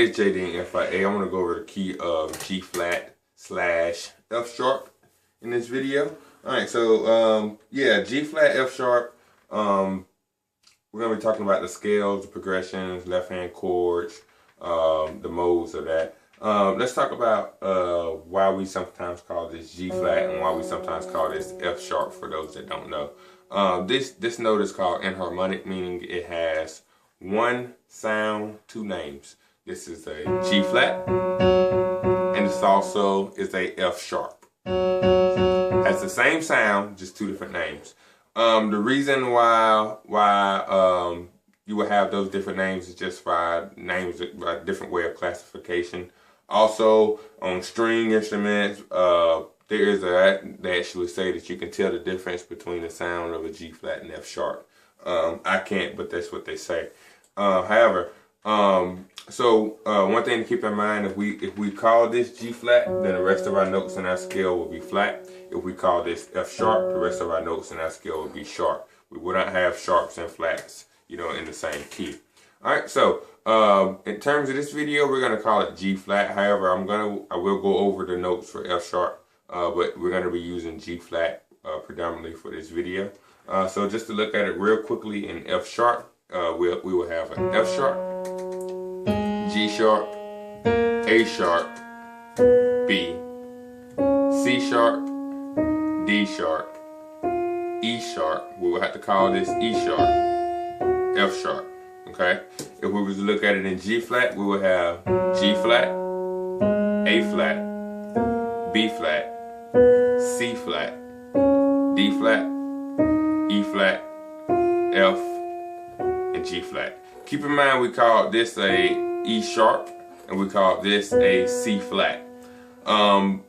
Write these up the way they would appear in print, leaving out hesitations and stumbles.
F, G, D, F, I, A. I'm going to go over the key of G flat slash F sharp in this video. Alright, so yeah, G flat, F sharp. We're going to be talking about the scales, the progressions, left hand chords, the modes of that. Let's talk about why we sometimes call this G flat and why we sometimes call this F sharp for those that don't know. This note is called enharmonic, meaning it has one sound, two names. This is a G flat, and this also is a F sharp. Has the same sound, just two different names. The reason why you would have those different names is just by names, a different way of classification. Also, on string instruments, there is they actually say that you can tell the difference between the sound of a G flat and F sharp. I can't, but that's what they say. However, one thing to keep in mind, if we call this G flat, then the rest of our notes in our scale will be flat. If we call this F sharp, the rest of our notes in our scale will be sharp. We would not have sharps and flats, you know, in the same key. All right, so in terms of this video, we're gonna call it G flat. However, I will go over the notes for F sharp, but we're gonna be using G flat predominantly for this video. So just to look at it real quickly in F sharp, we will have an F sharp, G sharp, A sharp, B, C sharp, D sharp, E sharp. We will have to call this E sharp, F sharp. Okay. If we were to look at it in G flat, we will have G flat, A flat, B flat, C flat, D flat, E flat, F, and G flat. Keep in mind we call this a E sharp and we call this a C flat.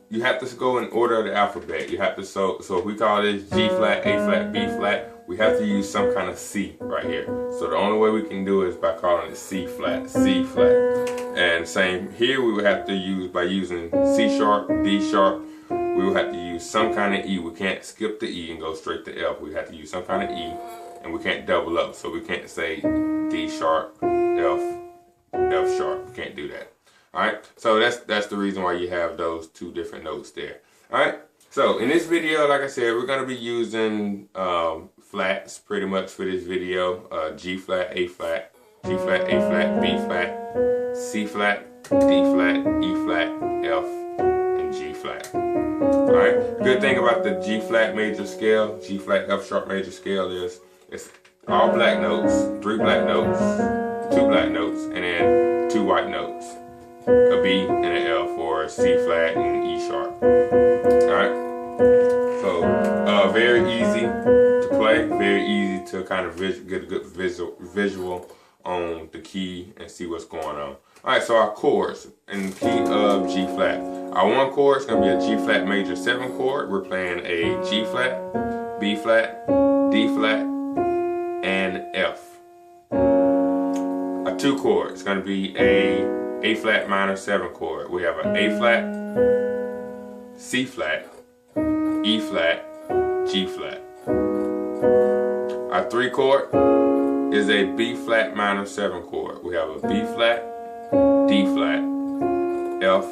You have to go in order of the alphabet. You have to so if we call this G flat, A flat, B flat, we have to use some kind of C right here. So the only way we can do it is by calling it C flat, C flat. And same here, we would have to use by using C sharp, D sharp. We would have to use some kind of E. We can't skip the E and go straight to F. We have to use some kind of E, and we can't double up. So we can't say D sharp, F sharp. We can't do that. Alright, so that's the reason why you have those two different notes there. Alright, so in this video, like I said, we're going to be using flats pretty much for this video. G flat, A flat, G flat, A flat, B flat, C flat, D flat, E flat, F, and G flat. Alright, good thing about the G flat major scale, G flat F sharp major scale is it's all black notes, 3 black notes, 2 black notes, and then 2 white notes. A B and an F, or C flat and E sharp. Alright, so very easy to play, very easy to kind of get a good visual on the key and see what's going on. Alright, so our chords in the key of G flat. Our one chord is going to be a G flat major 7 chord. We're playing a G flat, B flat, D flat, and F. A 2 chord is going to be A flat minor 7 chord. We have an A flat, C flat, E flat, G flat. Our 3 chord is a B flat minor 7 chord. We have a B flat, D flat, F,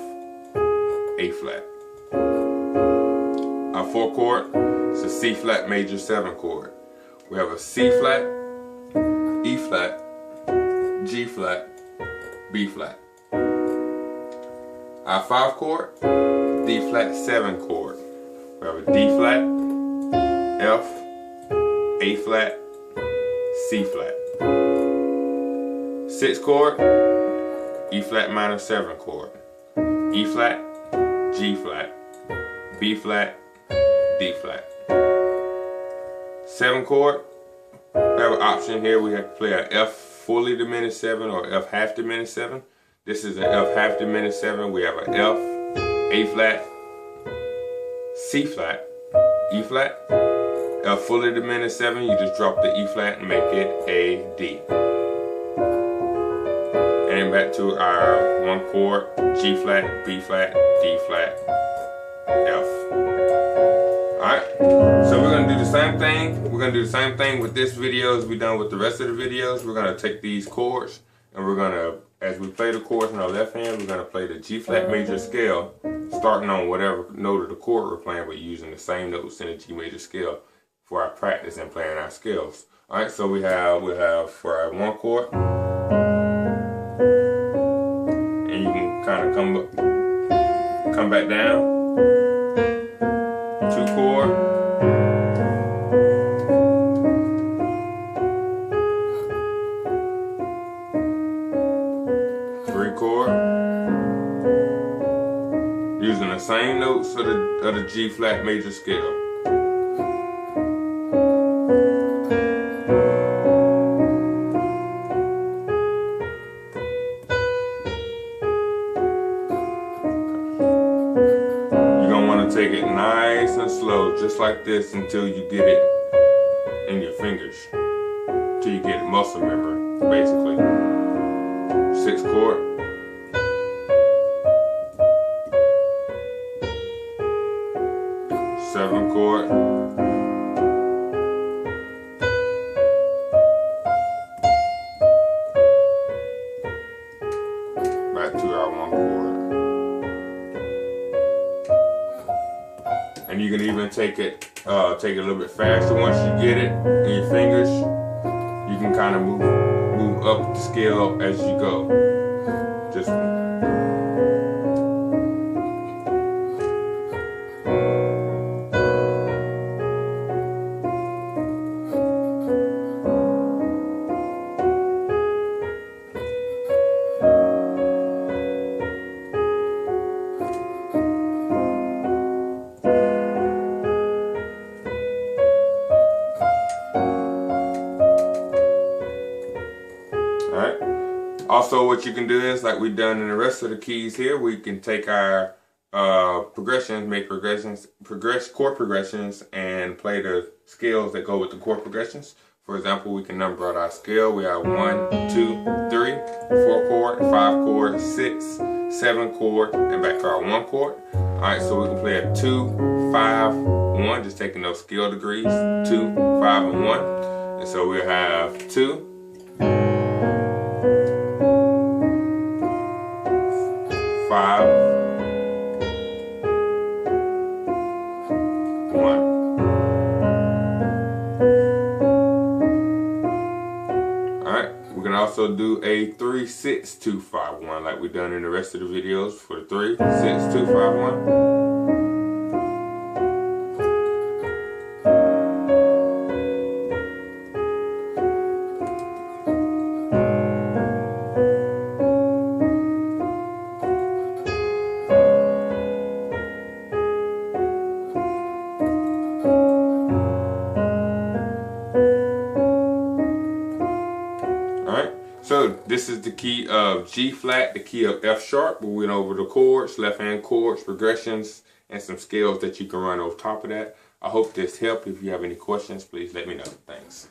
A flat. Our 4 chord is a C flat major 7 chord. We have a C flat, E flat, G flat, B flat. Our 5 chord, D flat 7 chord. We have a D flat, F, A flat, C flat. 6 chord, E flat minor 7 chord. E flat, G flat, B flat, D flat. 7 chord, we have an option here. We have to play a F fully diminished 7 or F half diminished 7. This is an F half diminished 7. We have an F, A flat, C flat, E flat. F fully diminished 7, you just drop the E flat and make it a D. And back to our 1 chord, G flat, B flat, D flat, F. Alright, so we're going to do the same thing. We're going to do the same thing with this video as we've done with the rest of the videos. We're going to take these chords and we're going to as we play the chords in our left hand, we're going to play the G flat major scale, starting on whatever note of the chord we're playing, but using the same notes in the G major scale for our practice and playing our scales. Alright, so we'll have for our one chord, and you can kind of come back down, two chord, three chord, using the same notes of the G flat major scale. Take it nice and slow, just like this, until you get it in your fingers, till you get muscle memory, basically. 6 chord, seven chord, back to our one chord. And you can even take it a little bit faster once you get it in your fingers. You can kind of move up the scale as you go. Just also, what you can do is, like we've done in the rest of the keys here, we can take our progressions, make chord progressions, and play the scales that go with the chord progressions. For example, we can number out our scale. We have 1, 2, 3, 4 chord, 5 chord, 6, 7 chord, and back to our 1 chord. Alright, so we can play a 2, 5, 1, just taking those scale degrees, 2, 5, and 1. And so we'll have 2, 5, 1. Alright, we can also do a 3, 6, 2, 5, 1 like we've done in the rest of the videos for the 3, 6, 2, 5, 1. So this is the key of G flat, the key of F sharp. We went over the chords, left hand chords, progressions, and some scales that you can run over top of that. I hope this helped. If you have any questions, please let me know. Thanks.